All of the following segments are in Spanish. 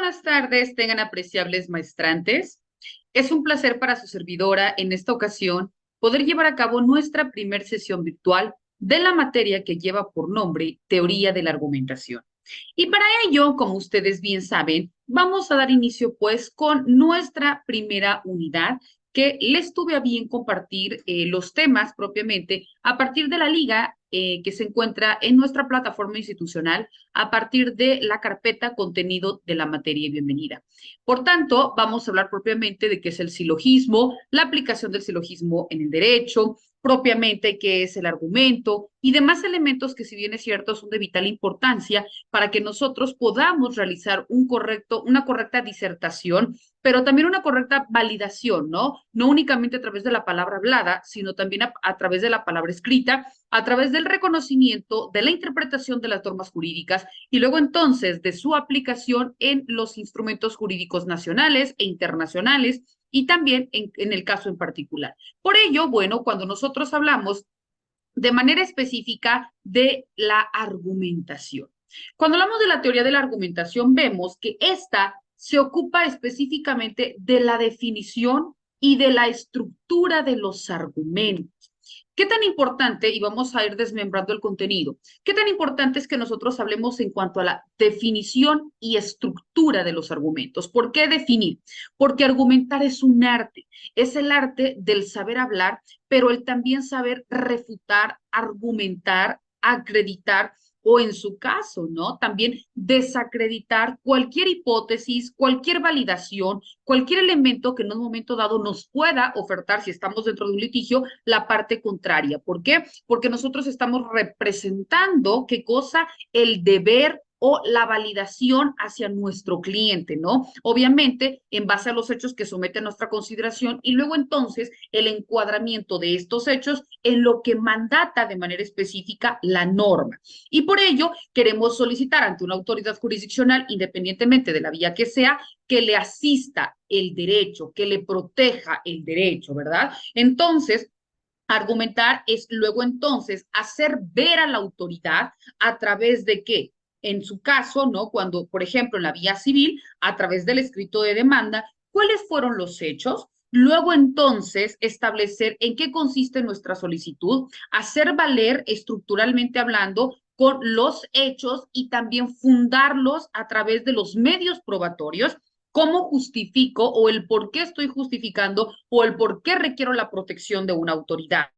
buenas tardes, tengan apreciables maestrantes. Es un placer para su servidora en esta ocasión poder llevar a cabo nuestra primer sesión virtual de la materia que lleva por nombre Teoría de la Argumentación. Y para ello, como ustedes bien saben, vamos a dar inicio pues con nuestra primera unidad que les tuve a bien compartir los temas propiamente a partir de la liga que se encuentra en nuestra plataforma institucional a partir de la carpeta contenido de la materia bienvenida. Por tanto, vamos a hablar propiamente de qué es el silogismo, la aplicación del silogismo en el derecho, propiamente qué es el argumento y demás elementos que, si bien es cierto, son de vital importancia para que nosotros podamos realizar una correcta disertación, pero también una correcta validación, ¿no? No únicamente a través de la palabra hablada, sino también a través de la palabra escrita, a través del reconocimiento, de la interpretación de las normas jurídicas y luego entonces de su aplicación en los instrumentos jurídicos nacionales e internacionales y también en el caso en particular. Por ello, bueno, cuando nosotros hablamos de manera específica de la argumentación. Cuando hablamos de la teoría de la argumentación, vemos que esta se ocupa específicamente de la definición y de la estructura de los argumentos. ¿Qué tan importante, y vamos a ir desmembrando el contenido, qué tan importante es que nosotros hablemos en cuanto a la definición y estructura de los argumentos? ¿Por qué definir? Porque argumentar es un arte, es el arte del saber hablar, pero el también saber refutar, argumentar, acreditar o en su caso, ¿no? También desacreditar cualquier hipótesis, cualquier validación, cualquier elemento que en un momento dado nos pueda ofertar, si estamos dentro de un litigio, la parte contraria. ¿Por qué? Porque nosotros estamos representando, ¿qué cosa? El deber o la validación hacia nuestro cliente, ¿no? Obviamente, en base a los hechos que somete a nuestra consideración y luego entonces el encuadramiento de estos hechos en lo que mandata de manera específica la norma. Y por ello queremos solicitar ante una autoridad jurisdiccional, independientemente de la vía que sea, que le asista el derecho, que le proteja el derecho, ¿verdad? Entonces, argumentar es luego entonces hacer ver a la autoridad a través de qué. En su caso, ¿no? Cuando, por ejemplo, en la vía civil, a través del escrito de demanda, ¿cuáles fueron los hechos? Luego entonces establecer en qué consiste nuestra solicitud, hacer valer estructuralmente hablando con los hechos y también fundarlos a través de los medios probatorios, cómo justifico o el por qué estoy justificando o el por qué requiero la protección de una autoridad.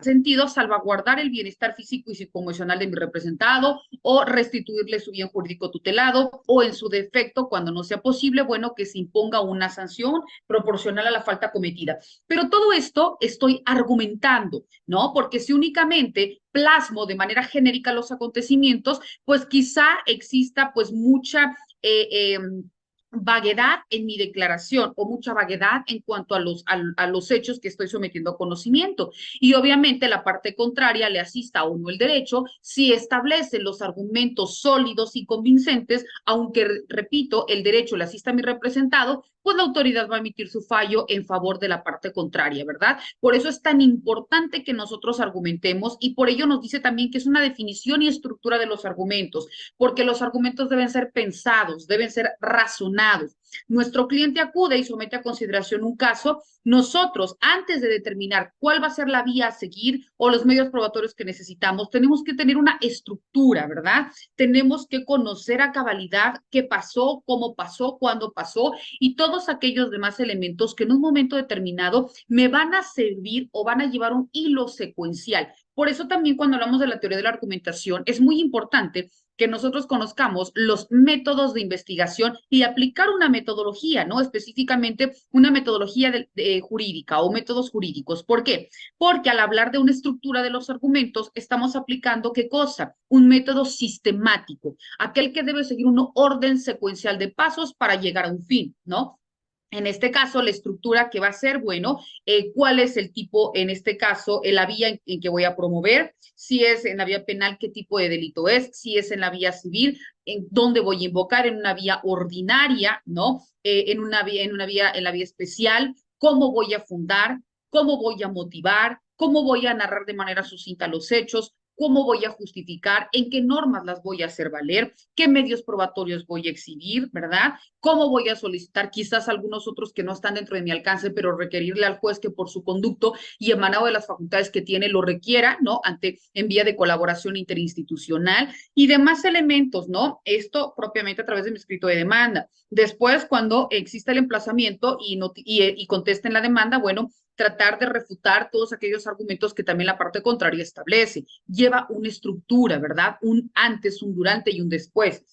Sentido, salvaguardar el bienestar físico y psicoemocional de mi representado o restituirle su bien jurídico tutelado o en su defecto, cuando no sea posible, bueno, que se imponga una sanción proporcional a la falta cometida. Pero todo esto estoy argumentando, ¿no? Porque si únicamente plasmo de manera genérica los acontecimientos, pues quizá exista pues mucha vaguedad en mi declaración o mucha vaguedad en cuanto a los hechos que estoy sometiendo a conocimiento. Y obviamente la parte contraria le asista a uno el derecho si establece los argumentos sólidos y convincentes, aunque, repito, el derecho le asista a mi representado, pues la autoridad va a emitir su fallo en favor de la parte contraria, ¿verdad? Por eso es tan importante que nosotros argumentemos y por ello nos dice también que es una definición y estructura de los argumentos, porque los argumentos deben ser pensados, deben ser razonados. Nuestro cliente acude y somete a consideración un caso. Nosotros, antes de determinar cuál va a ser la vía a seguir o los medios probatorios que necesitamos, tenemos que tener una estructura, ¿verdad? Tenemos que conocer a cabalidad qué pasó, cómo pasó, cuándo pasó y todos aquellos demás elementos que en un momento determinado me van a servir o van a llevar un hilo secuencial. Por eso también cuando hablamos de la teoría de la argumentación es muy importante que nosotros conozcamos los métodos de investigación y aplicar una metodología, ¿no? Específicamente una metodología jurídica o métodos jurídicos. ¿Por qué? Porque al hablar de una estructura de los argumentos, estamos aplicando ¿qué cosa? Un método sistemático, aquel que debe seguir un orden secuencial de pasos para llegar a un fin, ¿no? En este caso, la estructura que va a ser, bueno, cuál es el tipo, en este caso, la vía en que voy a promover, si es en la vía penal, qué tipo de delito es, si es en la vía civil, en dónde voy a invocar, en una vía ordinaria, ¿no? En la vía especial, cómo voy a fundar, cómo voy a motivar, cómo voy a narrar de manera sucinta los hechos, cómo voy a justificar, en qué normas las voy a hacer valer, qué medios probatorios voy a exhibir, ¿verdad? Cómo voy a solicitar quizás algunos otros que no están dentro de mi alcance, pero requerirle al juez que por su conducto y emanado de las facultades que tiene lo requiera, ¿no? En vía de colaboración interinstitucional y demás elementos, ¿no? Esto propiamente a través de mi escrito de demanda. Después, cuando exista el emplazamiento y contesten la demanda, bueno, tratar de refutar todos aquellos argumentos que también la parte contraria establece. Lleva una estructura, ¿verdad? Un antes, un durante y un después.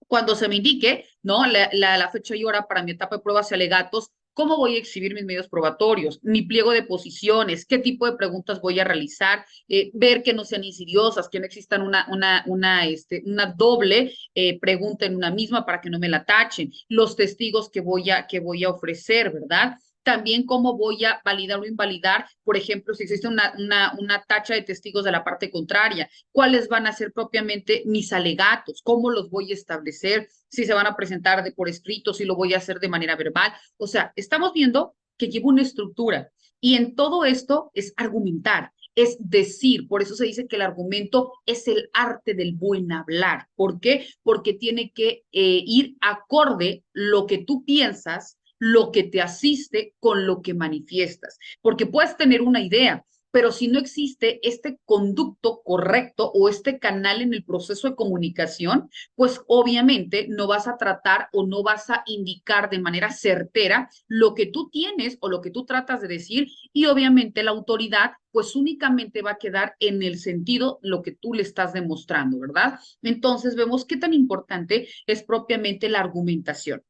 Cuando se me indique, ¿no? La fecha y hora para mi etapa de pruebas y alegatos, cómo voy a exhibir mis medios probatorios, mi pliego de posiciones, qué tipo de preguntas voy a realizar, ver que no sean insidiosas, que no existan una doble pregunta en una misma para que no me la tachen, los testigos que voy a ofrecer, ¿verdad? También cómo voy a validar o invalidar, por ejemplo, si existe una tacha de testigos de la parte contraria, cuáles van a ser propiamente mis alegatos, cómo los voy a establecer, si se van a presentar por escrito, si lo voy a hacer de manera verbal. O sea, estamos viendo que lleva una estructura y en todo esto es argumentar, es decir, por eso se dice que el argumento es el arte del buen hablar. ¿Por qué? Porque tiene que ir acorde lo que tú piensas, lo que te asiste con lo que manifiestas, porque puedes tener una idea, pero si no existe este conducto correcto o este canal en el proceso de comunicación, pues obviamente no vas a tratar o no vas a indicar de manera certera lo que tú tienes o lo que tú tratas de decir y obviamente la autoridad pues únicamente va a quedar en el sentido lo que tú le estás demostrando, ¿verdad? Entonces vemos qué tan importante es propiamente la argumentación.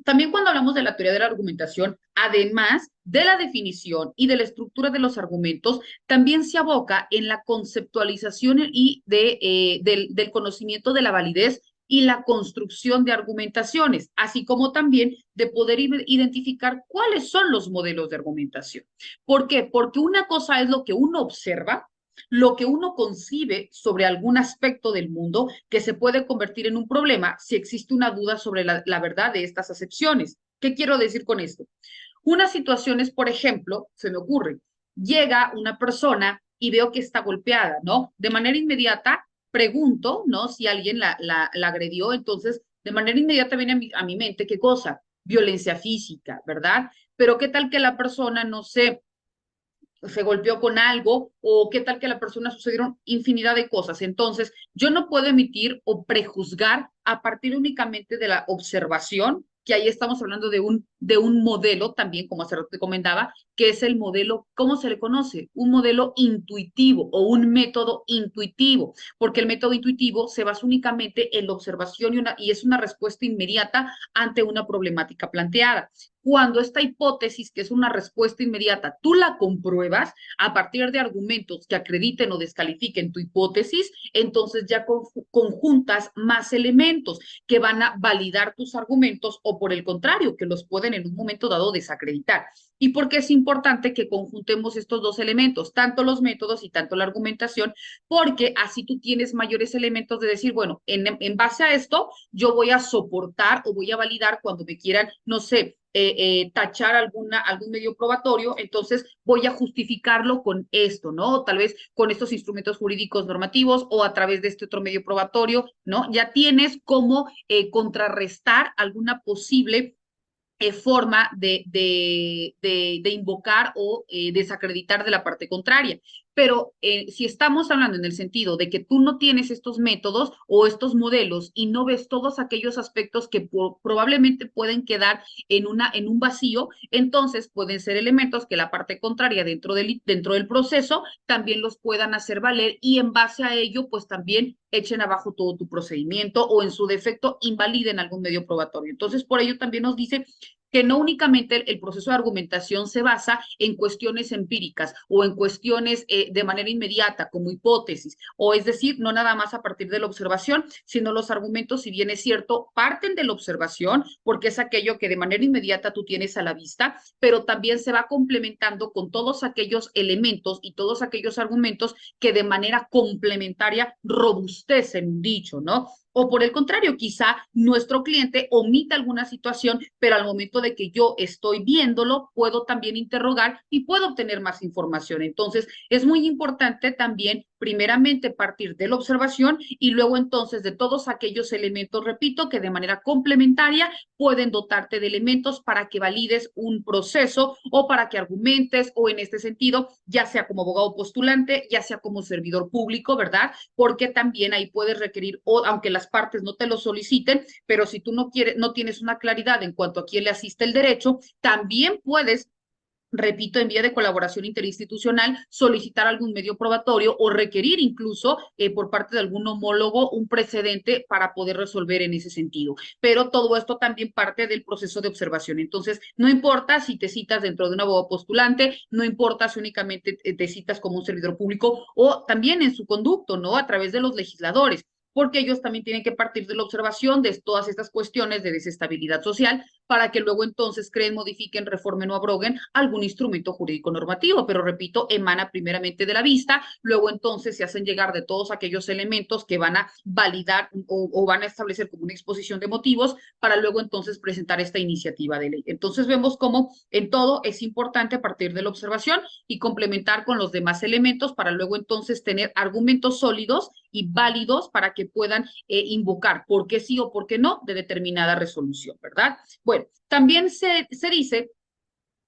También cuando hablamos de la teoría de la argumentación, además de la definición y de la estructura de los argumentos, también se aboca en la conceptualización del conocimiento de la validez y la construcción de argumentaciones, así como también de poder identificar cuáles son los modelos de argumentación. ¿Por qué? Porque una cosa es lo que uno observa, lo que uno concibe sobre algún aspecto del mundo que se puede convertir en un problema si existe una duda sobre la verdad de estas acepciones. ¿Qué quiero decir con esto? Una situación es, por ejemplo, se me ocurre, llega una persona y veo que está golpeada, ¿no? De manera inmediata pregunto, ¿no? Si alguien la agredió, entonces de manera inmediata viene a mi mente, ¿qué cosa? Violencia física, ¿verdad? Pero ¿qué tal que la persona, no sé, se golpeó con algo o qué tal que a la persona sucedieron infinidad de cosas? Entonces, yo no puedo emitir o prejuzgar a partir únicamente de la observación, que ahí estamos hablando de un modelo también, como hace rato te comentaba, que es el modelo, ¿cómo se le conoce? Un modelo intuitivo o un método intuitivo, porque el método intuitivo se basa únicamente en la observación y es una respuesta inmediata ante una problemática planteada. Cuando esta hipótesis, que es una respuesta inmediata, tú la compruebas a partir de argumentos que acrediten o descalifiquen tu hipótesis, entonces ya conjuntas más elementos que van a validar tus argumentos o por el contrario, que los pueden en un momento dado desacreditar. ¿Y por qué es importante que conjuntemos estos dos elementos, tanto los métodos y tanto la argumentación? Porque así tú tienes mayores elementos de decir, bueno, en base a esto, yo voy a soportar o voy a validar cuando me quieran, no sé, tachar algún medio probatorio, entonces voy a justificarlo con esto, ¿no? Tal vez con estos instrumentos jurídicos normativos o a través de este otro medio probatorio, ¿no? Ya tienes cómo contrarrestar alguna posible forma de invocar o desacreditar de la parte contraria. Pero si estamos hablando en el sentido de que tú no tienes estos métodos o estos modelos y no ves todos aquellos aspectos que probablemente pueden quedar en un vacío, entonces pueden ser elementos que la parte contraria dentro del proceso también los puedan hacer valer y en base a ello, pues también echen abajo todo tu procedimiento o en su defecto invaliden algún medio probatorio. Entonces, por ello también nos dice que no únicamente el proceso de argumentación se basa en cuestiones empíricas o en cuestiones de manera inmediata como hipótesis, o es decir, no nada más a partir de la observación, sino los argumentos, si bien es cierto, parten de la observación, porque es aquello que de manera inmediata tú tienes a la vista, pero también se va complementando con todos aquellos elementos y todos aquellos argumentos que de manera complementaria robustecen un dicho, ¿no? O por el contrario, quizá nuestro cliente omita alguna situación, pero al momento de que yo estoy viéndolo, puedo también interrogar y puedo obtener más información. Entonces, es muy importante también primeramente partir de la observación y luego entonces de todos aquellos elementos, repito, que de manera complementaria pueden dotarte de elementos para que valides un proceso o para que argumentes o en este sentido, ya sea como abogado postulante, ya sea como servidor público, ¿verdad? Porque también ahí puedes requerir, o aunque las partes no te lo soliciten, pero si tú no quieres, no tienes una claridad en cuanto a quién le asiste el derecho, también puedes, repito, en vía de colaboración interinstitucional, solicitar algún medio probatorio o requerir incluso por parte de algún homólogo un precedente para poder resolver en ese sentido. Pero todo esto también parte del proceso de observación. Entonces, no importa si te citas dentro de un abogado postulante, no importa si únicamente te citas como un servidor público o también en su conducto, ¿no? A través de los legisladores, porque ellos también tienen que partir de la observación de todas estas cuestiones de desestabilidad social para que luego entonces creen, modifiquen, reformen o abroguen algún instrumento jurídico normativo, pero repito, emana primeramente de la vista, luego entonces se hacen llegar de todos aquellos elementos que van a validar o van a establecer como una exposición de motivos para luego entonces presentar esta iniciativa de ley. Entonces vemos cómo en todo es importante partir de la observación y complementar con los demás elementos para luego entonces tener argumentos sólidos y válidos para que puedan invocar por qué sí o por qué no de determinada resolución, ¿verdad? Bueno, también se dice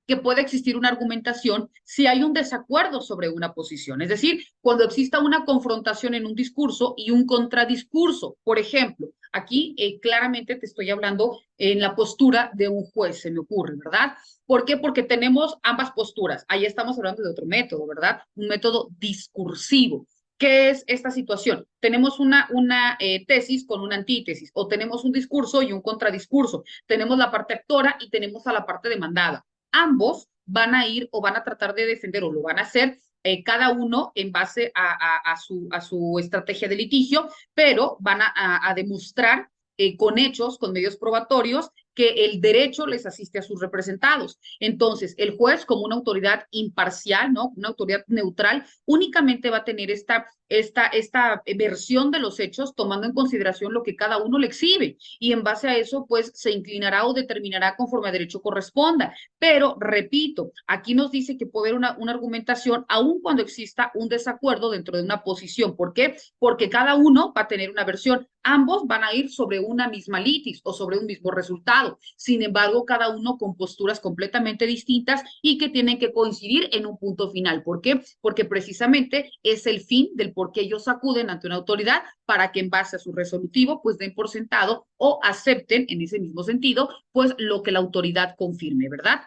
que puede existir una argumentación si hay un desacuerdo sobre una posición, es decir, cuando exista una confrontación en un discurso y un contradiscurso. Por ejemplo, aquí claramente te estoy hablando en la postura de un juez, se me ocurre, ¿verdad? ¿Por qué? Porque tenemos ambas posturas. Ahí estamos hablando de otro método, ¿verdad? Un método discursivo. ¿Qué es esta situación? Tenemos una tesis con una antítesis, o tenemos un discurso y un contradiscurso. Tenemos la parte actora y tenemos a la parte demandada. Ambos van a ir o van a tratar de defender o lo van a hacer cada uno en base a su estrategia de litigio, pero van a demostrar con hechos, con medios probatorios, que el derecho les asiste a sus representados. Entonces, el juez, como una autoridad imparcial, ¿no? Una autoridad neutral, únicamente va a tener esta versión de los hechos, tomando en consideración lo que cada uno le exhibe. Y en base a eso, pues, se inclinará o determinará conforme a derecho corresponda. Pero, repito, aquí nos dice que puede haber una argumentación, aun cuando exista un desacuerdo dentro de una posición. ¿Por qué? Porque cada uno va a tener una versión. Ambos van a ir sobre una misma litis o sobre un mismo resultado. Sin embargo, cada uno con posturas completamente distintas y que tienen que coincidir en un punto final. ¿Por qué? Porque precisamente es el fin del por qué ellos acuden ante una autoridad para que en base a su resolutivo pues den por sentado o acepten en ese mismo sentido pues lo que la autoridad confirme, ¿verdad?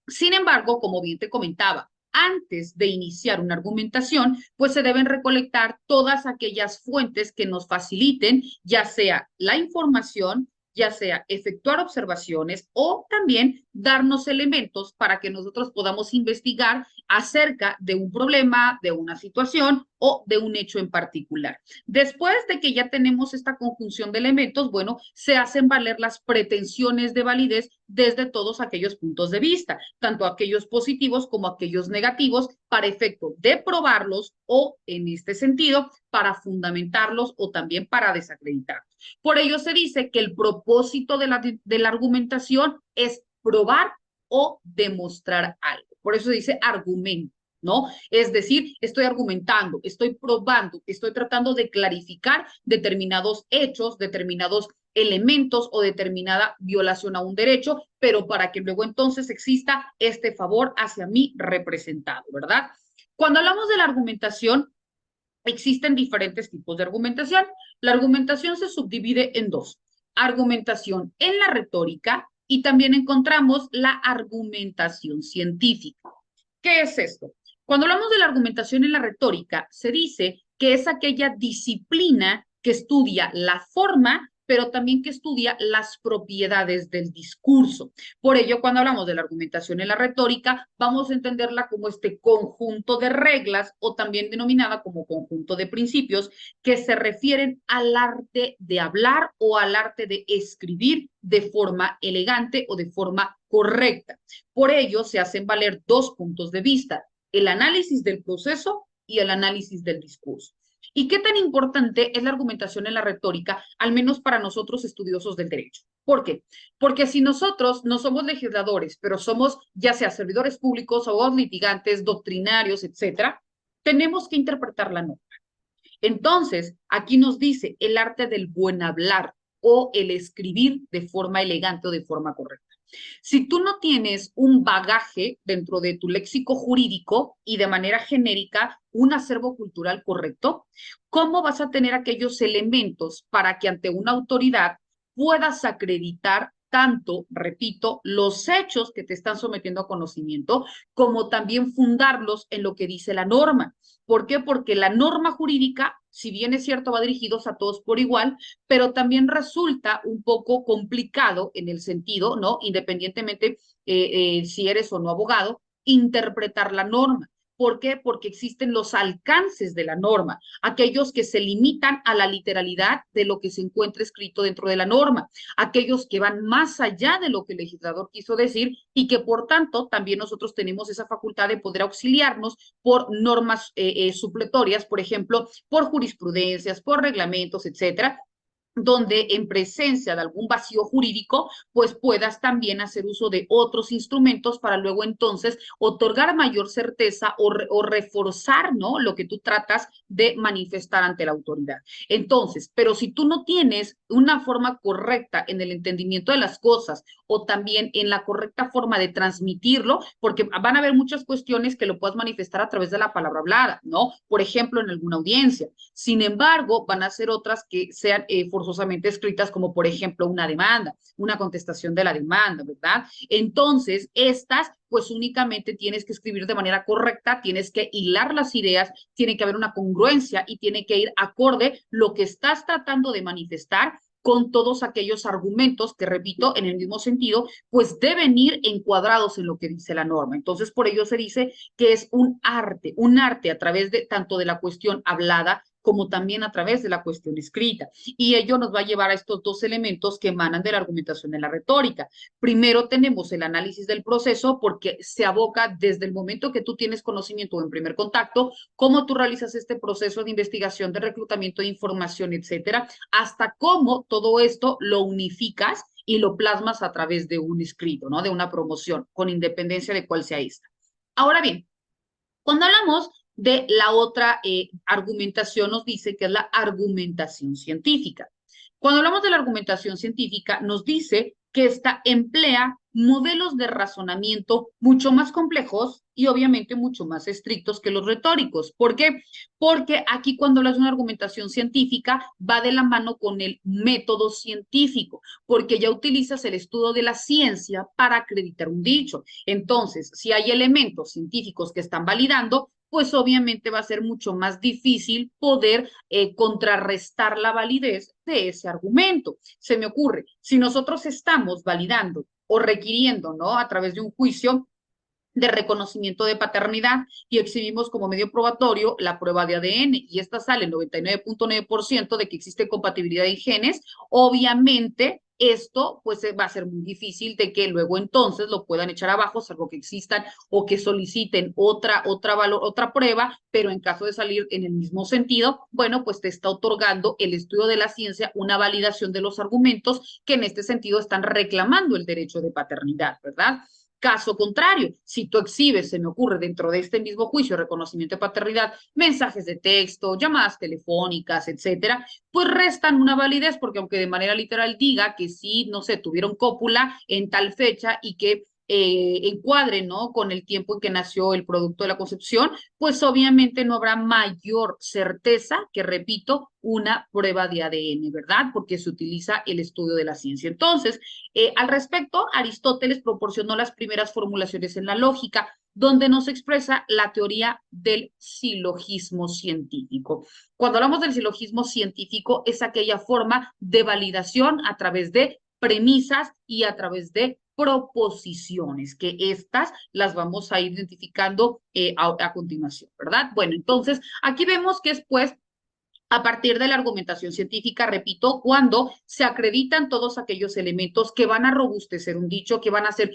Sin embargo, como bien te comentaba, antes de iniciar una argumentación, pues se deben recolectar todas aquellas fuentes que nos faciliten, ya sea la información, ya sea efectuar observaciones o también darnos elementos para que nosotros podamos investigar acerca de un problema, de una situación o de un hecho en particular. Después de que ya tenemos esta conjunción de elementos, bueno, se hacen valer las pretensiones de validez desde todos aquellos puntos de vista, tanto aquellos positivos como aquellos negativos, para efecto de probarlos o, en este sentido, para fundamentarlos o también para desacreditarlos. Por ello se dice que el propósito de la argumentación es probar o demostrar algo. Por eso se dice argumento, ¿no? Es decir, estoy argumentando, estoy probando, estoy tratando de clarificar determinados hechos, determinados elementos o determinada violación a un derecho, pero para que luego entonces exista este favor hacia mi representado, ¿verdad? Cuando hablamos de la argumentación, existen diferentes tipos de argumentación. La argumentación se subdivide en dos: argumentación en la retórica y también encontramos la argumentación científica. ¿Qué es esto? Cuando hablamos de la argumentación en la retórica, se dice que es aquella disciplina que estudia la forma, pero también que estudia las propiedades del discurso. Por ello, cuando hablamos de la argumentación en la retórica, vamos a entenderla como este conjunto de reglas o también denominada como conjunto de principios que se refieren al arte de hablar o al arte de escribir de forma elegante o de forma correcta. Por ello, se hacen valer dos puntos de vista: el análisis del proceso y el análisis del discurso. ¿Y qué tan importante es la argumentación en la retórica, al menos para nosotros estudiosos del derecho? ¿Por qué? Porque si nosotros no somos legisladores, pero somos ya sea servidores públicos, abogados litigantes, doctrinarios, etcétera, tenemos que interpretar la norma. Entonces, aquí nos dice el arte del buen hablar o el escribir de forma elegante o de forma correcta. Si tú no tienes un bagaje dentro de tu léxico jurídico y de manera genérica un acervo cultural correcto, ¿cómo vas a tener aquellos elementos para que ante una autoridad puedas acreditar tanto, repito, los hechos que te están sometiendo a conocimiento, como también fundarlos en lo que dice la norma? ¿Por qué? Porque la norma jurídica, si bien es cierto, va dirigidos a todos por igual, pero también resulta un poco complicado en el sentido, ¿no? Independientemente si eres o no abogado, interpretar la norma. ¿Por qué? Porque existen los alcances de la norma, aquellos que se limitan a la literalidad de lo que se encuentra escrito dentro de la norma, aquellos que van más allá de lo que el legislador quiso decir y que por tanto también nosotros tenemos esa facultad de poder auxiliarnos por normas supletorias, por ejemplo, por jurisprudencias, por reglamentos, etcétera, donde en presencia de algún vacío jurídico, pues puedas también hacer uso de otros instrumentos para luego entonces otorgar mayor certeza o reforzar, ¿no? Lo que tú tratas de manifestar ante la autoridad. Entonces, pero si tú no tienes una forma correcta en el entendimiento de las cosas o también en la correcta forma de transmitirlo, porque van a haber muchas cuestiones que lo puedas manifestar a través de la palabra hablada, ¿no? Por ejemplo, en alguna audiencia. Sin embargo, van a ser otras que sean forzosamente escritas, como por ejemplo una demanda, una contestación de la demanda, ¿verdad? Entonces, estas, pues únicamente tienes que escribir de manera correcta, tienes que hilar las ideas, tiene que haber una congruencia y tiene que ir acorde lo que estás tratando de manifestar con todos aquellos argumentos que, repito, en el mismo sentido, pues deben ir encuadrados en lo que dice la norma. Entonces, por ello se dice que es un arte a través de tanto de la cuestión hablada como también a través de la cuestión escrita. Y ello nos va a llevar a estos dos elementos que emanan de la argumentación en la retórica. Primero tenemos el análisis del proceso, porque se aboca desde el momento que tú tienes conocimiento o en primer contacto, cómo tú realizas este proceso de investigación, de reclutamiento de información, etcétera, hasta cómo todo esto lo unificas y lo plasmas a través de un escrito, ¿no? De una promoción, con independencia de cuál sea esta. Ahora bien, cuando hablamos de la otra argumentación, nos dice que es la argumentación científica. Cuando hablamos de la argumentación científica, nos dice que esta emplea modelos de razonamiento mucho más complejos y obviamente mucho más estrictos que los retóricos. ¿Por qué? Porque aquí cuando hablas de una argumentación científica va de la mano con el método científico, porque ya utilizas el estudio de la ciencia para acreditar un dicho. Entonces, si hay elementos científicos que están validando, pues obviamente va a ser mucho más difícil poder contrarrestar la validez de ese argumento. Se me ocurre, si nosotros estamos validando o requiriendo, ¿no? A través de un juicio de reconocimiento de paternidad y exhibimos como medio probatorio la prueba de ADN y esta sale 99.9% de que existe compatibilidad de genes, obviamente esto pues va a ser muy difícil de que luego entonces lo puedan echar abajo, salvo que existan o que soliciten otra prueba, pero en caso de salir en el mismo sentido, bueno, pues te está otorgando el estudio de la ciencia una validación de los argumentos que en este sentido están reclamando el derecho de paternidad, ¿verdad? Caso contrario, si tú exhibes, se me ocurre, dentro de este mismo juicio, reconocimiento de paternidad, mensajes de texto, llamadas telefónicas, etcétera, pues restan una validez, porque aunque de manera literal diga que sí, no sé, tuvieron cópula en tal fecha y que encuadre, ¿no? Con el tiempo en que nació el producto de la concepción, pues obviamente no habrá mayor certeza que, repito, una prueba de ADN, ¿verdad? Porque se utiliza el estudio de la ciencia. Entonces, al respecto, Aristóteles proporcionó las primeras formulaciones en la lógica, donde nos expresa la teoría del silogismo científico. Cuando hablamos del silogismo científico, es aquella forma de validación a través de premisas y a través de proposiciones, que estas las vamos a ir identificando a continuación, ¿verdad? Bueno, entonces aquí vemos que es pues a partir de la argumentación científica, repito, cuando se acreditan todos aquellos elementos que van a robustecer un dicho, que van a ser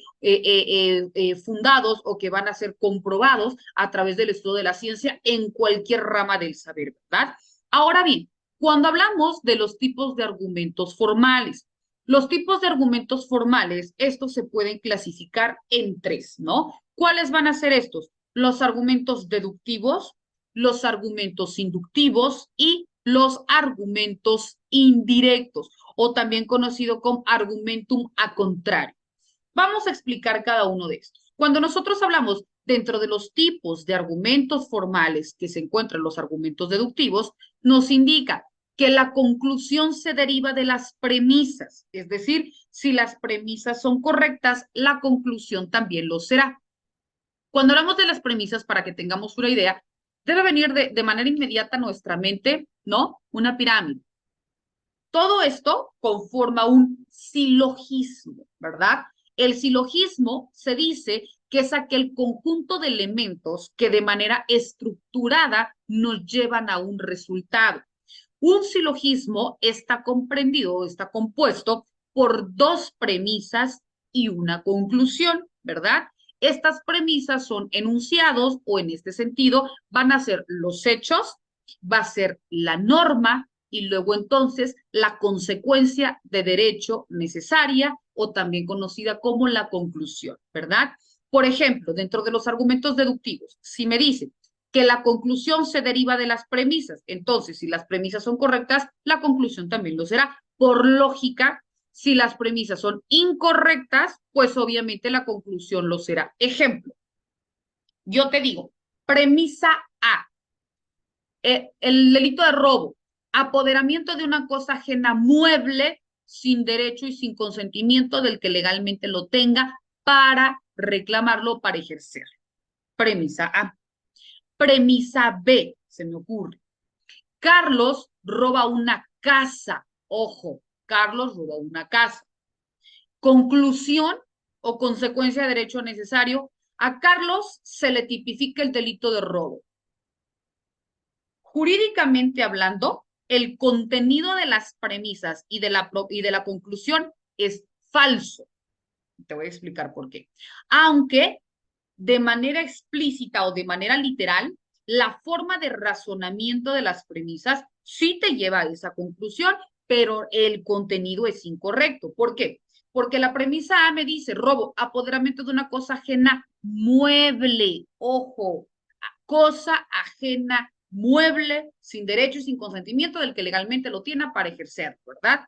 fundados o que van a ser comprobados a través del estudio de la ciencia en cualquier rama del saber, ¿verdad? Ahora bien, cuando hablamos de los tipos de argumentos formales, los tipos de argumentos formales, estos se pueden clasificar en tres, ¿no? ¿Cuáles van a ser estos? Los argumentos deductivos, los argumentos inductivos y los argumentos indirectos, o también conocido como argumentum a contrario. Vamos a explicar cada uno de estos. Cuando nosotros hablamos dentro de los tipos de argumentos formales que se encuentran los argumentos deductivos, nos indica que la conclusión se deriva de las premisas, es decir, si las premisas son correctas, la conclusión también lo será. Cuando hablamos de las premisas, para que tengamos una idea, debe venir de manera inmediata a nuestra mente, ¿no? Una pirámide. Todo esto conforma un silogismo, ¿verdad? El silogismo se dice que es aquel conjunto de elementos que de manera estructurada nos llevan a un resultado. Un silogismo está comprendido, está compuesto por dos premisas y una conclusión, ¿verdad? Estas premisas son enunciados o en este sentido van a ser los hechos, va a ser la norma y luego entonces la consecuencia de derecho necesaria o también conocida como la conclusión, ¿verdad? Por ejemplo, dentro de los argumentos deductivos, si me dicen que la conclusión se deriva de las premisas, entonces si las premisas son correctas, la conclusión también lo será. Por lógica, si las premisas son incorrectas, pues obviamente la conclusión lo será. Ejemplo, yo te digo, premisa A, el delito de robo, apoderamiento de una cosa ajena mueble sin derecho y sin consentimiento del que legalmente lo tenga para reclamarlo, para ejercer. Premisa A. Premisa B, se me ocurre. Carlos roba una casa. Ojo, Carlos roba una casa. Conclusión o consecuencia de derecho necesario, a Carlos se le tipifica el delito de robo. Jurídicamente hablando, el contenido de las premisas y de la conclusión es falso. Te voy a explicar por qué. Aunque de manera explícita o de manera literal, la forma de razonamiento de las premisas sí te lleva a esa conclusión, pero el contenido es incorrecto. ¿Por qué? Porque la premisa A me dice robo, apoderamiento de una cosa ajena, mueble, ojo, cosa ajena, mueble, sin derecho y sin consentimiento del que legalmente lo tiene para ejercer, ¿verdad?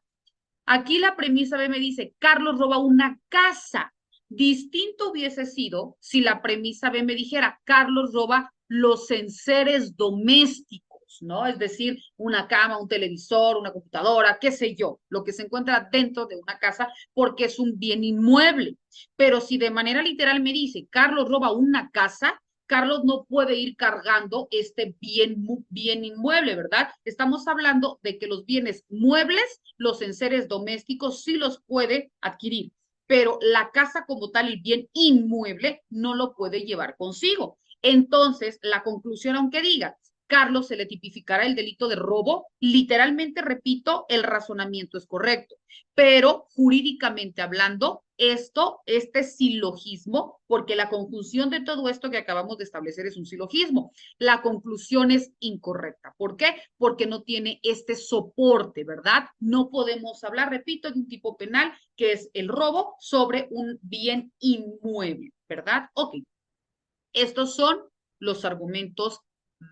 Aquí la premisa B me dice, Carlos roba una casa. Distinto hubiese sido si la premisa B me dijera, Carlos roba los enseres domésticos, ¿no? Es decir, una cama, un televisor, una computadora, qué sé yo, lo que se encuentra dentro de una casa porque es un bien inmueble. Pero si de manera literal me dice, Carlos roba una casa, Carlos no puede ir cargando este bien inmueble, ¿verdad? Estamos hablando de que los bienes muebles, los enseres domésticos, sí los puede adquirir, pero la casa como tal, el bien inmueble, no lo puede llevar consigo. Entonces, la conclusión, aunque diga, Carlos se le tipificará el delito de robo, literalmente, repito, el razonamiento es correcto, pero jurídicamente hablando, este silogismo, porque la conclusión de todo esto que acabamos de establecer es un silogismo, la conclusión es incorrecta. ¿Por qué? Porque no tiene este soporte, ¿verdad? No podemos hablar, repito, de un tipo penal que es el robo sobre un bien inmueble, ¿verdad? Ok. Estos son los argumentos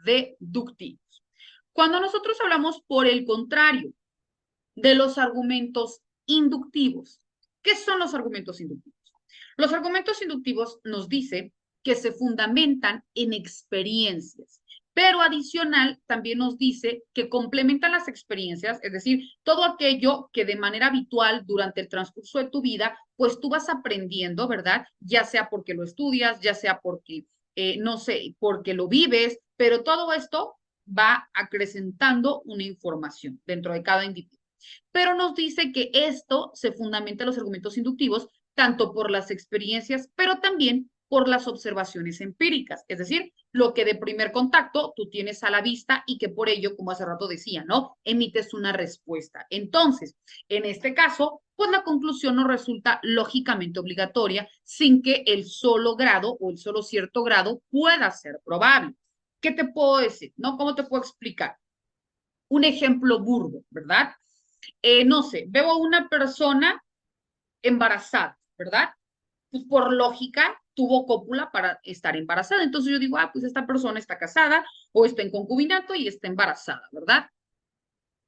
deductivos. Cuando nosotros hablamos, por el contrario, de los argumentos inductivos, ¿qué son los argumentos inductivos? Los argumentos inductivos nos dicen que se fundamentan en experiencias, pero adicional también nos dice que complementan las experiencias, es decir, todo aquello que de manera habitual durante el transcurso de tu vida, pues tú vas aprendiendo, ¿verdad? Ya sea porque lo estudias, ya sea porque, no sé, porque lo vives, pero todo esto va acrecentando una información dentro de cada individuo. Pero nos dice que esto se fundamenta en los argumentos inductivos tanto por las experiencias, pero también por las observaciones empíricas, es decir, lo que de primer contacto tú tienes a la vista y que por ello, como hace rato decía, ¿no? Emites una respuesta. Entonces, en este caso, pues la conclusión no resulta lógicamente obligatoria sin que el solo grado o el solo cierto grado pueda ser probable. ¿Qué te puedo decir? ¿No? ¿Cómo te puedo explicar? Un ejemplo burdo, ¿verdad? No sé, veo a una persona embarazada, ¿verdad? pues por lógica tuvo cópula para estar embarazada. Entonces yo digo, pues esta persona está casada o está en concubinato y está embarazada, ¿verdad?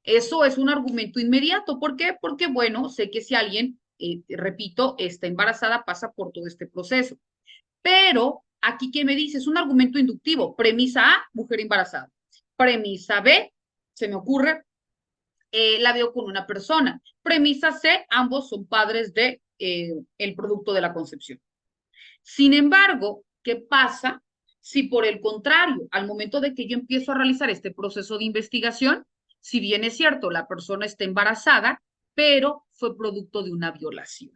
Eso es un argumento inmediato. ¿Por qué? Porque, bueno, sé que si alguien, repito, está embarazada, pasa por todo este proceso. Pero aquí, ¿qué me dice? Es un argumento inductivo. Premisa A, mujer embarazada. Premisa B, se me ocurre, la veo con una persona. Premisa C, ambos son padres de el producto de la concepción. Sin embargo, ¿qué pasa si por el contrario, al momento de que yo empiezo a realizar este proceso de investigación, si bien es cierto, la persona está embarazada, pero fue producto de una violación?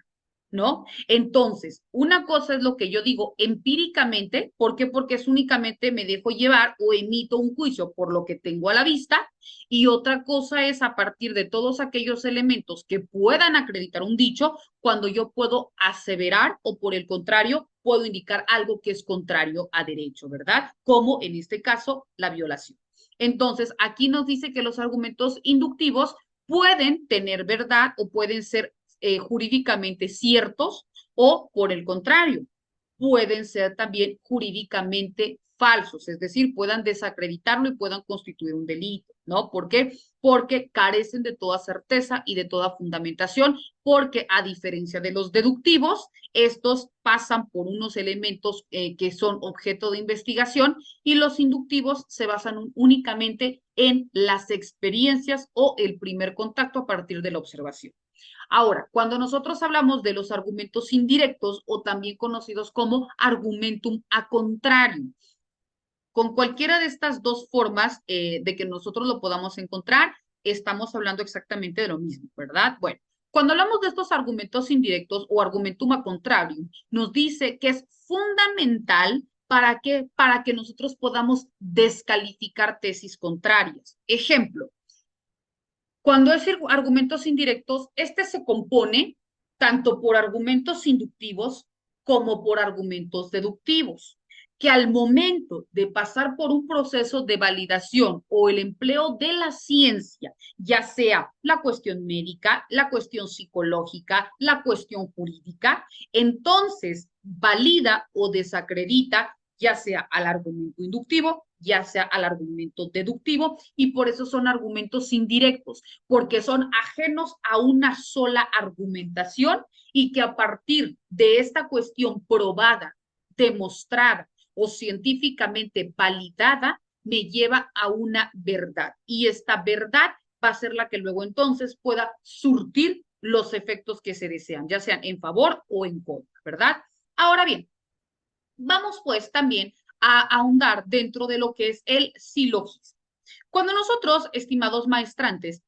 ¿No? Entonces, una cosa es lo que yo digo empíricamente, ¿por qué? Porque es únicamente me dejo llevar o emito un juicio por lo que tengo a la vista, y otra cosa es a partir de todos aquellos elementos que puedan acreditar un dicho, cuando yo puedo aseverar o por el contrario, puedo indicar algo que es contrario a derecho, ¿verdad? Como en este caso, la violación. Entonces, aquí nos dice que los argumentos inductivos pueden tener verdad o pueden ser jurídicamente ciertos o, por el contrario, pueden ser también jurídicamente falsos, es decir, puedan desacreditarlo y puedan constituir un delito, ¿no? ¿Por qué? Porque carecen de toda certeza y de toda fundamentación, porque a diferencia de los deductivos, estos pasan por unos elementos que son objeto de investigación, y los inductivos se basan únicamente en las experiencias o el primer contacto a partir de la observación. Ahora, cuando nosotros hablamos de los argumentos indirectos o también conocidos como argumentum a contrario, con cualquiera de estas dos formas de que nosotros lo podamos encontrar, estamos hablando exactamente de lo mismo, ¿verdad? Bueno, cuando hablamos de estos argumentos indirectos o argumentum a contrario, nos dice que es fundamental para que nosotros podamos descalificar tesis contrarias. Ejemplo, cuando es argumentos indirectos, este se compone tanto por argumentos inductivos como por argumentos deductivos, que al momento de pasar por un proceso de validación o el empleo de la ciencia, ya sea la cuestión médica, la cuestión psicológica, la cuestión jurídica, entonces valida o desacredita ya sea al argumento inductivo, ya sea al argumento deductivo, y por eso son argumentos indirectos, porque son ajenos a una sola argumentación y que a partir de esta cuestión probada, demostrada o científicamente validada, me lleva a una verdad. Y esta verdad va a ser la que luego entonces pueda surtir los efectos que se desean, ya sean en favor o en contra, ¿verdad? Ahora bien, vamos pues también a ahondar dentro de lo que es el silogismo. Cuando nosotros, estimados maestrantes,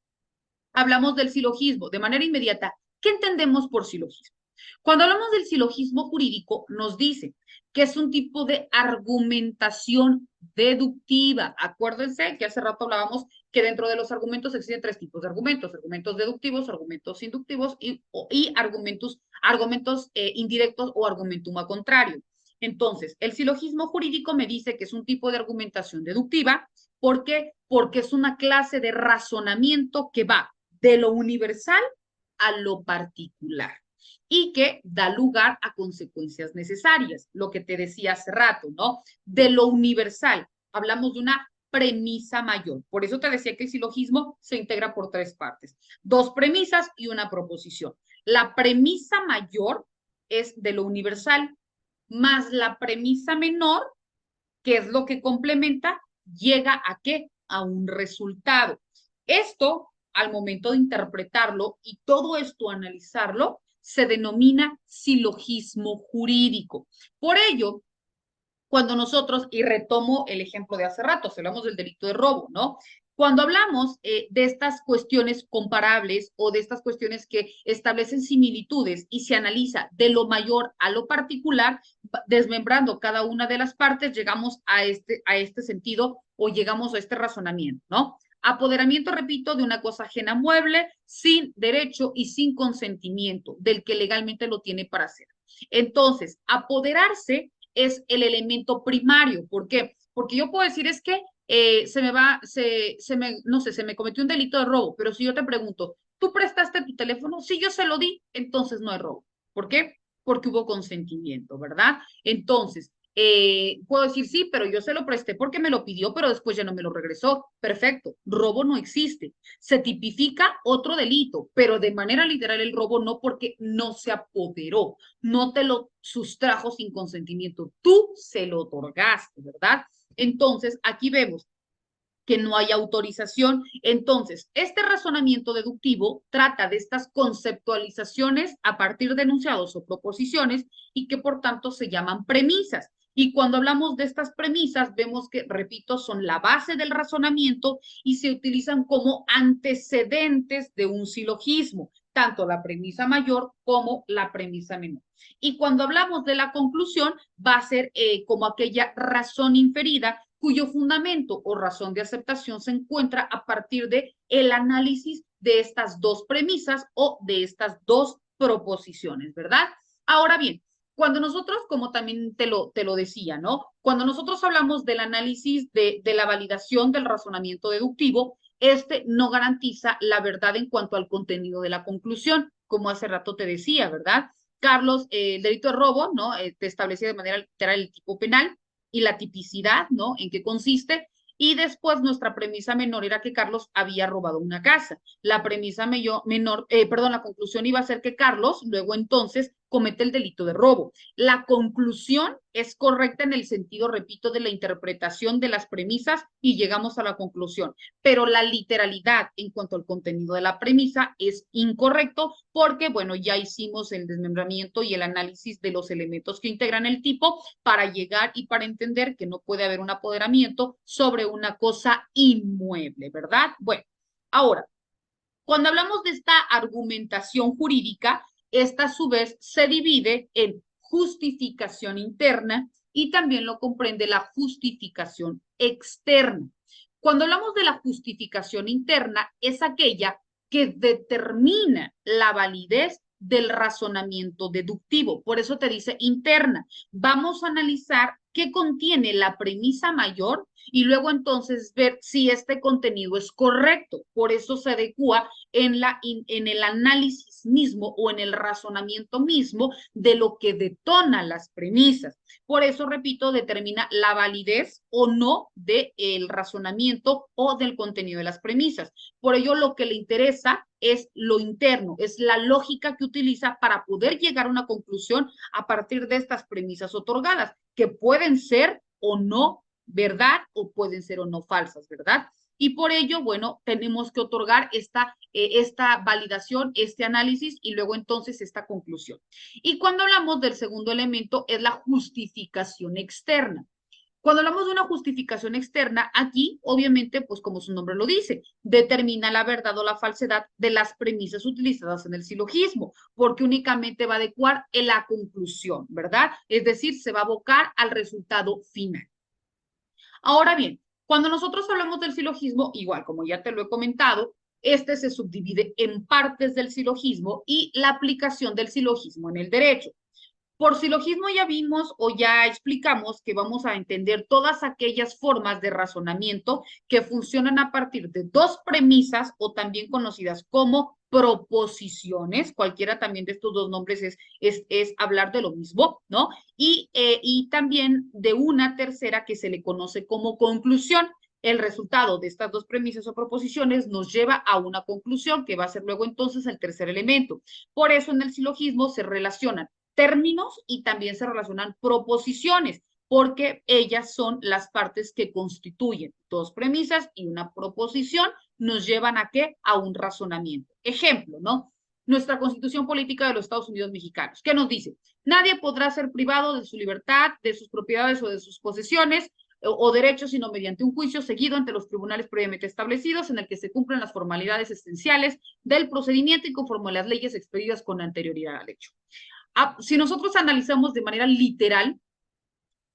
hablamos del silogismo de manera inmediata, ¿qué entendemos por silogismo? Cuando hablamos del silogismo jurídico, nos dice que es un tipo de argumentación deductiva. Acuérdense que hace rato hablábamos que dentro de los argumentos existen tres tipos de argumentos: argumentos deductivos, argumentos inductivos y argumentos indirectos o argumentum a contrario. Entonces, el silogismo jurídico me dice que es un tipo de argumentación deductiva. ¿Por qué? Porque es una clase de razonamiento que va de lo universal a lo particular y que da lugar a consecuencias necesarias, lo que te decía hace rato, ¿no? De lo universal, hablamos de una premisa mayor. Por eso te decía que el silogismo se integra por tres partes: dos premisas y una proposición. La premisa mayor es de lo universal, más la premisa menor, que es lo que complementa, llega a qué? A un resultado. Esto, al momento de interpretarlo y todo esto analizarlo, se denomina silogismo jurídico. Por ello, cuando nosotros, y retomo el ejemplo de hace rato, hablamos del delito de robo, ¿no? Cuando hablamos de estas cuestiones comparables o de estas cuestiones que establecen similitudes y se analiza de lo mayor a lo particular, desmembrando cada una de las partes, llegamos a este sentido o llegamos a este razonamiento, ¿no? Apoderamiento, repito, de una cosa ajena mueble, sin derecho y sin consentimiento del que legalmente lo tiene para hacer. Entonces, apoderarse es el elemento primario. ¿Por qué? Porque yo puedo decir es que no sé, se me cometió un delito de robo, pero si yo te pregunto, ¿tú prestaste tu teléfono? Si yo se lo di, entonces no es robo. ¿Por qué? porque hubo consentimiento, ¿verdad? Entonces, puedo decir, sí, pero yo se lo presté porque me lo pidió, pero después ya no me lo regresó. Perfecto, robo no existe. Se tipifica otro delito, pero de manera literal el robo no, porque no se apoderó, no te lo sustrajo sin consentimiento, tú se lo otorgaste, ¿verdad? Entonces, aquí vemos que no hay autorización. Entonces, este razonamiento deductivo trata de estas conceptualizaciones a partir de enunciados o proposiciones y que por tanto se llaman premisas. Y cuando hablamos de estas premisas, vemos que, repito, son la base del razonamiento y se utilizan como antecedentes de un silogismo, tanto la premisa mayor como la premisa menor. Y cuando hablamos de la conclusión, va a ser como aquella razón inferida cuyo fundamento o razón de aceptación se encuentra a partir de el análisis de estas dos premisas o de estas dos proposiciones, ¿verdad? Ahora bien, cuando nosotros, como también te lo decía, ¿no? Cuando nosotros hablamos del análisis de la validación del razonamiento deductivo, este no garantiza la verdad en cuanto al contenido de la conclusión, como hace rato te decía, ¿verdad? Carlos, el delito de robo, ¿no? Te establecía de manera literal el tipo penal y la tipicidad, ¿no? En qué consiste. Y después nuestra premisa menor era que Carlos había robado una casa. La premisa menor, perdón, la conclusión iba a ser que Carlos luego entonces comete el delito de robo. La conclusión es correcta en el sentido, repito, de la interpretación de las premisas y llegamos a la conclusión. Pero la literalidad en cuanto al contenido de la premisa es incorrecto porque, bueno, ya hicimos el desmembramiento y el análisis de los elementos que integran el tipo para llegar y para entender que no puede haber un apoderamiento sobre una cosa inmueble, ¿verdad? Bueno, ahora, cuando hablamos de esta argumentación jurídica, esta a su vez se divide en justificación interna y también lo comprende la justificación externa. Cuando hablamos de la justificación interna, es aquella que determina la validez del razonamiento deductivo. Por eso te dice interna. Vamos a analizar qué contiene la premisa mayor y luego entonces ver si este contenido es correcto. Por eso se adecua en el análisis mismo o en el razonamiento mismo de lo que detona las premisas. Por eso, repito, determina la validez o no del razonamiento o del contenido de las premisas. Por ello, lo que le interesa es lo interno, es la lógica que utiliza para poder llegar a una conclusión a partir de estas premisas otorgadas, que pueden ser o no verdad o pueden ser o no falsas, ¿verdad? Y por ello, bueno, tenemos que otorgar esta validación, este análisis y luego entonces esta conclusión. Y cuando hablamos del segundo elemento es la justificación externa. Cuando hablamos de una justificación externa, aquí, obviamente, pues como su nombre lo dice, determina la verdad o la falsedad de las premisas utilizadas en el silogismo, porque únicamente va a adecuar en la conclusión, ¿verdad? Es decir, se va a abocar al resultado final. Ahora bien, cuando nosotros hablamos del silogismo, igual como ya te lo he comentado, este se subdivide en partes del silogismo y la aplicación del silogismo en el derecho. Por silogismo ya vimos o ya explicamos que vamos a entender todas aquellas formas de razonamiento que funcionan a partir de dos premisas o también conocidas como proposiciones. Cualquiera también de estos dos nombres es hablar de lo mismo, ¿no? Y también de una tercera que se le conoce como conclusión. El resultado de estas dos premisas o proposiciones nos lleva a una conclusión que va a ser luego entonces el tercer elemento. Por eso en el silogismo se relacionan términos y también se relacionan proposiciones, porque ellas son las partes que constituyen dos premisas y una proposición nos llevan a qué? A un razonamiento. Ejemplo, ¿no? Nuestra Constitución Política de los Estados Unidos Mexicanos. ¿Qué nos dice? Nadie podrá ser privado de su libertad, de sus propiedades o de sus posesiones o derechos, sino mediante un juicio seguido ante los tribunales previamente establecidos en el que se cumplen las formalidades esenciales del procedimiento y conforme a las leyes expedidas con anterioridad al hecho. Si nosotros analizamos de manera literal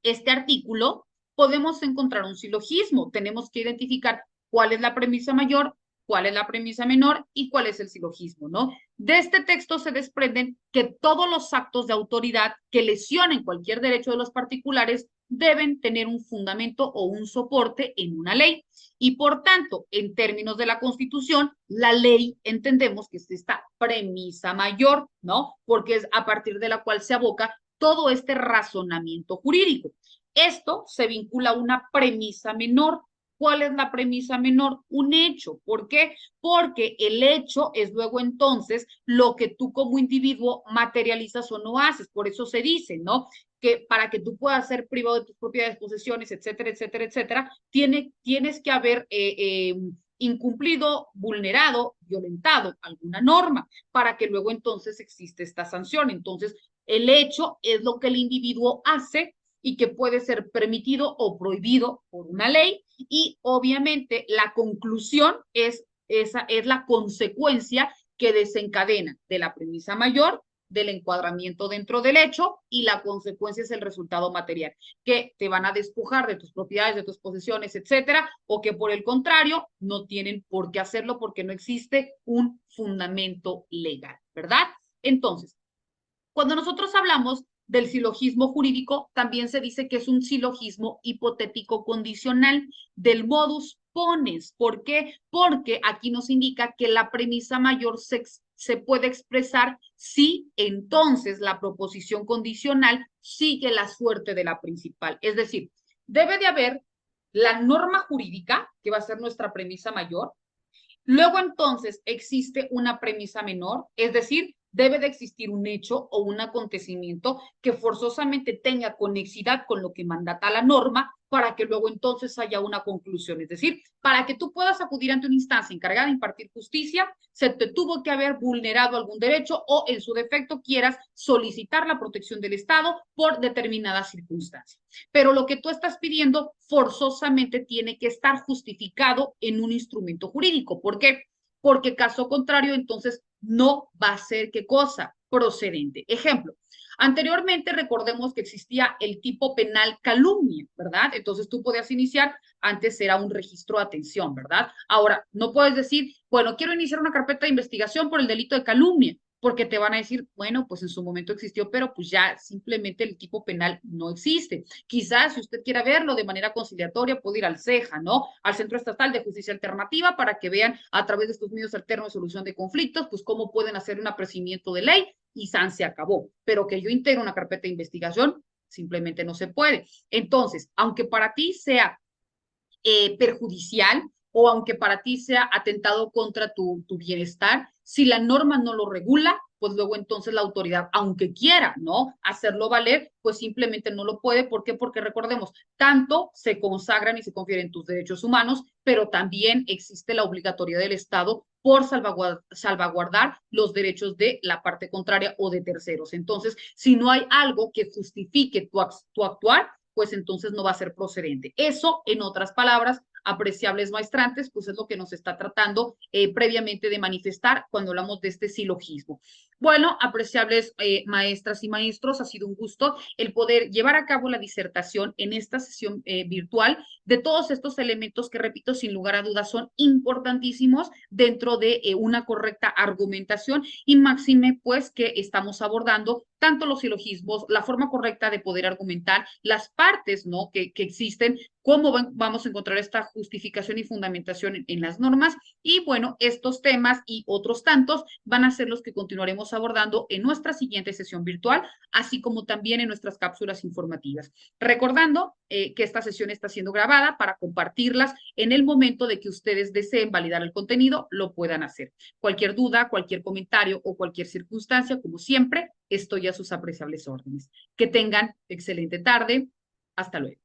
este artículo, podemos encontrar un silogismo. Tenemos que identificar cuál es la premisa mayor, cuál es la premisa menor y cuál es el silogismo, ¿no? De este texto se desprenden que todos los actos de autoridad que lesionen cualquier derecho de los particulares deben tener un fundamento o un soporte en una ley. Y por tanto, en términos de la Constitución, la ley entendemos que es esta premisa mayor, ¿no? Porque es a partir de la cual se aboca todo este razonamiento jurídico. Esto se vincula a una premisa menor. ¿Cuál es la premisa menor? Un hecho. ¿Por qué? Porque el hecho es luego entonces lo que tú como individuo materializas o no haces. Por eso se dice, ¿no? Que para que tú puedas ser privado de tus propiedades, posesiones, etcétera, etcétera, etcétera, tienes que haber incumplido, vulnerado, violentado alguna norma para que luego entonces existe esta sanción. Entonces, el hecho es lo que el individuo hace y que puede ser permitido o prohibido por una ley y obviamente la conclusión es la consecuencia que desencadena de la premisa mayor del encuadramiento dentro del hecho y la consecuencia es el resultado material, que te van a despojar de tus propiedades, de tus posesiones, etcétera, o que por el contrario no tienen por qué hacerlo porque no existe un fundamento legal, ¿verdad? Entonces, cuando nosotros hablamos del silogismo jurídico, también se dice que es un silogismo hipotético condicional del modus pones. ¿Por qué? Porque aquí nos indica que la premisa mayor se puede expresar si entonces la proposición condicional sigue la suerte de la principal. Es decir, debe de haber la norma jurídica, que va a ser nuestra premisa mayor, luego entonces existe una premisa menor, es decir, debe de existir un hecho o un acontecimiento que forzosamente tenga conexidad con lo que mandata la norma para que luego entonces haya una conclusión. Es decir, para que tú puedas acudir ante una instancia encargada de impartir justicia, se te tuvo que haber vulnerado algún derecho o en su defecto quieras solicitar la protección del Estado por determinada circunstancia. Pero lo que tú estás pidiendo forzosamente tiene que estar justificado en un instrumento jurídico. ¿Por qué? Porque caso contrario, entonces no va a ser qué cosa procedente. Ejemplo, anteriormente recordemos que existía el tipo penal calumnia, ¿verdad? Entonces tú podías iniciar, antes era un registro de atención, ¿verdad? Ahora, no puedes decir, bueno, quiero iniciar una carpeta de investigación por el delito de calumnia, porque te van a decir, bueno, pues en su momento existió, pero pues ya simplemente el tipo penal no existe. Quizás si usted quiera verlo de manera conciliatoria, puede ir al CEJA, ¿no? Al Centro Estatal de Justicia Alternativa para que vean a través de estos medios alternos de solución de conflictos, pues cómo pueden hacer un apercibimiento de ley y SAN se acabó. Pero que yo integre una carpeta de investigación, simplemente no se puede. Entonces, aunque para ti sea perjudicial o aunque para ti sea atentado contra tu bienestar, si la norma no lo regula, pues luego entonces la autoridad, aunque quiera, ¿no? Hacerlo valer, pues simplemente no lo puede. ¿Por qué? Porque recordemos, tanto se consagran y se confieren tus derechos humanos, pero también existe la obligatoriedad del Estado por salvaguardar los derechos de la parte contraria o de terceros. Entonces, si no hay algo que justifique tu actuar, pues entonces no va a ser procedente. Eso, en otras palabras, apreciables maestrantes, pues es lo que nos está tratando previamente de manifestar cuando hablamos de este silogismo. Bueno, apreciables maestras y maestros, ha sido un gusto el poder llevar a cabo la disertación en esta sesión virtual de todos estos elementos que, repito, sin lugar a dudas son importantísimos dentro de una correcta argumentación y máxime, pues, que estamos abordando tanto los silogismos, la forma correcta de poder argumentar, las partes, ¿no? que existen, cómo vamos a encontrar esta justificación y fundamentación en las normas. Y bueno, estos temas y otros tantos van a ser los que continuaremos abordando en nuestra siguiente sesión virtual, así como también en nuestras cápsulas informativas. Recordando que esta sesión está siendo grabada para compartirlas en el momento de que ustedes deseen validar el contenido, lo puedan hacer. Cualquier duda, cualquier comentario o cualquier circunstancia, como siempre, estoy a sus apreciables órdenes. Que tengan excelente tarde. Hasta luego.